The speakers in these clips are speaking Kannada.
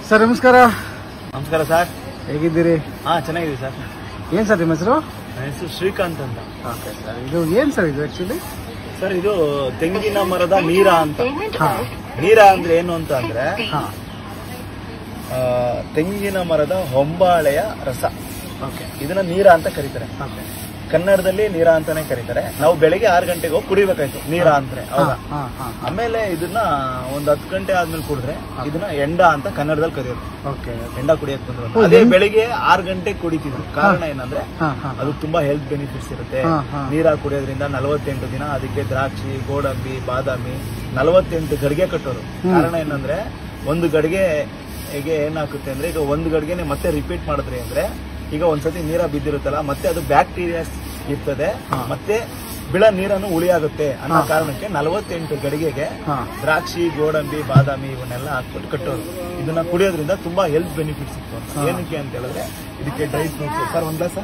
ಸರ್ ನಮಸ್ಕಾರ. ನಮಸ್ಕಾರ ಸರ್, ಹೇಗಿದ್ದೀರಿ? ಚೆನ್ನಾಗಿದ್ದೀವಿ ಸರ್. ಏನ್ ಸರ್ ನಿಮ್ಮ ಹೆಸರು? ನನ್ನ ಹೆಸರು ಶ್ರೀಕಾಂತ್ ಅಂತ. ಓಕೆ ಸರ್, ಇದು ಏನ್ ಸರ್ ಇದು ಆಕ್ಚುಲಿ? ಸರ್ ಇದು ತೆಂಗಿನ ಮರದ ನೀರ ಅಂತ. ನೀರ ಅಂದ್ರೆ ಏನು ಅಂತ ಅಂದ್ರೆ ತೆಂಗಿನ ಮರದ ಹೊಂಬಾಳೆಯ ರಸ. ಇದನ್ನ ನೀರ ಅಂತ ಕರೀತಾರೆ. ಕನ್ನಡದಲ್ಲಿ ನೀರ ಅಂತಾನೆ ಕರೀತಾರೆ. ನಾವು ಬೆಳಿಗ್ಗೆ 6 ಗಂಟೆಗೆ ಹೋಗಿ ಕುಡಿಬೇಕಾಯ್ತು ನೀರ ಅಂದ್ರೆ. ಹೌದಾ? ಆಮೇಲೆ ಇದನ್ನ ಒಂದ್ 10 ಗಂಟೆ ಆದ್ಮೇಲೆ ಕುಡಿದ್ರೆ ಇದನ್ನ ಎಂಡ ಅಂತ ಕನ್ನಡದಲ್ಲಿ ಕರೆಯೋದು. ಎಂಡ ಕುಡಿಯಕ್ ಬಂದ್ರು. ಅದೇ ಬೆಳಿಗ್ಗೆ 6 ಗಂಟೆಗೆ ಕುಡಿತಿದ್ರು. ಕಾರಣ ಏನಂದ್ರೆ ಅದು ತುಂಬಾ ಹೆಲ್ತ್ ಬೆನಿಫಿಟ್ಸ್ ಇರುತ್ತೆ. ನೀರ ಕುಡಿಯೋದ್ರಿಂದ 48 ದಿನ ಅದಕ್ಕೆ ದ್ರಾಕ್ಷಿ, ಗೋಡಂಬಿ, ಬಾದಾಮಿ 48 ಗಡಿಗೆ ಕಟ್ಟೋರು. ಕಾರಣ ಏನಂದ್ರೆ ಒಂದು ಗಡಿಗೆಗೆ ಏನಾಗುತ್ತೆ ಅಂದ್ರೆ, ಈಗ ಒಂದು ಗಡಿಗೆನೆ ಮತ್ತೆ ರಿಪೀಟ್ ಮಾಡಿದ್ರಿ ಅಂದ್ರೆ, ಈಗ ಒಂದ್ಸತಿ ನೀರ ಬಿದ್ದಿರುತ್ತಲ್ಲ, ಮತ್ತೆ ಅದು ಬ್ಯಾಕ್ಟೀರಿಯಾ ಇರ್ತದೆ, ಮತ್ತೆ ಬಿಳ ನೀರನ್ನು ಉಳಿಯಾಗುತ್ತೆ ಅನ್ನೋ ಕಾರಣಕ್ಕೆ 48 ಗಡಿಗೆಗೆ ದ್ರಾಕ್ಷಿ, ಗೋಡಂಬಿ, ಬಾದಾಮಿ ಇವನ್ನೆಲ್ಲ ಹಾಕ್ಬಿಟ್ಟು ಕಟ್ಟೋರು. ಇದನ್ನ ಕುಡಿಯೋದ್ರಿಂದ ತುಂಬಾ ಹೆಲ್ತ್ ಬೆನಿಫಿಟ್ಸ್ ಇತ್ತು. ಏನಕ್ಕೆ ಅಂತ ಹೇಳಿದ್ರೆ ಇದಕ್ಕೆ ಡ್ರೈ ಫ್ರೂಟ್ಸ್, ಸರ್ ಒಂದ್ ಗ್ಲಾಸ್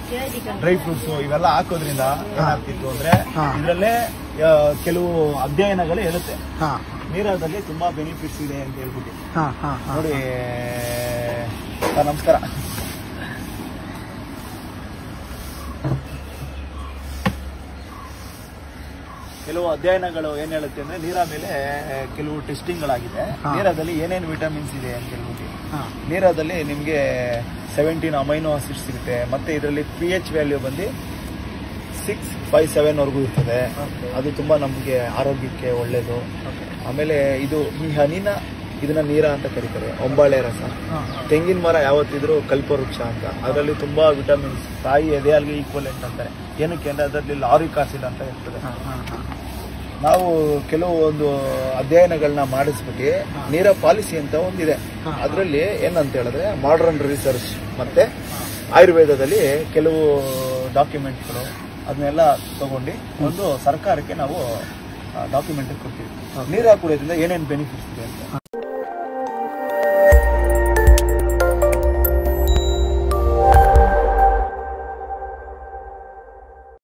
ಡ್ರೈ ಫ್ರೂಟ್ಸ್ ಇವೆಲ್ಲ ಹಾಕೋದ್ರಿಂದ ಏನಾಗ್ತಿತ್ತು ಅಂದ್ರೆ, ಇದರಲ್ಲೇ ಕೆಲವು ಅಧ್ಯಯನಗಳು ಹೇಳುತ್ತೆ ನೀರಲ್ಲಿ ತುಂಬಾ ಬೆನಿಫಿಟ್ಸ್ ಇದೆ ಅಂತ ಹೇಳ್ಬಿಟ್ಟು. ನೋಡಿ ಸರ್, ನಮಸ್ಕಾರ. ಕೆಲವು ಅಧ್ಯಯನಗಳು ಏನ್ ಹೇಳುತ್ತೆ ಅಂದ್ರೆ, ನೀರ ಮೇಲೆ ಕೆಲವು ಟೆಸ್ಟಿಂಗ್ಗಳಾಗಿದೆ. ನೀರದಲ್ಲಿ ಏನೇನು ವಿಟಮಿನ್ಸ್ ಇದೆ ಅಂತ ಹೇಳ್ಬಿಟ್ಟು. ನೀರದಲ್ಲಿ ನಿಮ್ಗೆ 17 ಅಮೈನೋ ಆಸಿಡ್ಸ್ ಸಿಗುತ್ತೆ. ಮತ್ತೆ ಇದರಲ್ಲಿ pH ವ್ಯಾಲ್ಯೂ ಬಂದು 657 ವರೆಗೂ ಇರ್ತದೆ. ಅದು ತುಂಬಾ ನಮ್ಗೆ ಆರೋಗ್ಯಕ್ಕೆ ಒಳ್ಳೇದು. ಆಮೇಲೆ ಇದು ಈ ಹನಿನ ಇದನ್ನ ನೀರ ಅಂತ ಕರೀತಾರೆ. ಹೊಂಬಾಳೆ ರಸ. ತೆಂಗಿನ ಮರ ಯಾವತ್ತಿದ್ರು ಕಲ್ಪವೃಕ್ಷ ಅಂತ. ಅದರಲ್ಲಿ ತುಂಬಾ ವಿಟಮಿನ್ಸ್, ತಾಯಿ ಎದೆಹಾಲ್ಗೆ ಈಕ್ವಲೆಂಟ್ ಅಂತಾರೆ. ಏನಕ್ಕೆ ಅಂದ್ರೆ ಅದರಲ್ಲಿ ಲಾರಿಕ್ ಆಸಿಡ್ ಅಂತ ಇರ್ತದೆ. ನಾವು ಕೆಲವು ಒಂದು ಅಧ್ಯಯನಗಳನ್ನ ಮಾಡಿಸ್ಬಿಟ್ಟು ನೀರ ಪಾಲಿಸಿ ಅಂತ ಒಂದಿದೆ. ಅದರಲ್ಲಿ ಏನಂತ ಹೇಳಿದ್ರೆ, ಮಾಡರ್ನ್ ರಿಸರ್ಚ್ ಮತ್ತೆ ಆಯುರ್ವೇದದಲ್ಲಿ ಕೆಲವು ಡಾಕ್ಯುಮೆಂಟ್ಗಳು ಅದನ್ನೆಲ್ಲ ತಗೊಂಡು ಒಂದು ಸರ್ಕಾರಕ್ಕೆ ನಾವು ಡಾಕ್ಯುಮೆಂಟ್ ಕೊಡ್ತೀವಿ. ನೀರ ಕುಡಿಯೋದ್ರಿಂದ ಏನೇನು ಬೆನಿಫಿಟ್ಸ್ ಇದೆ ಅಂತ.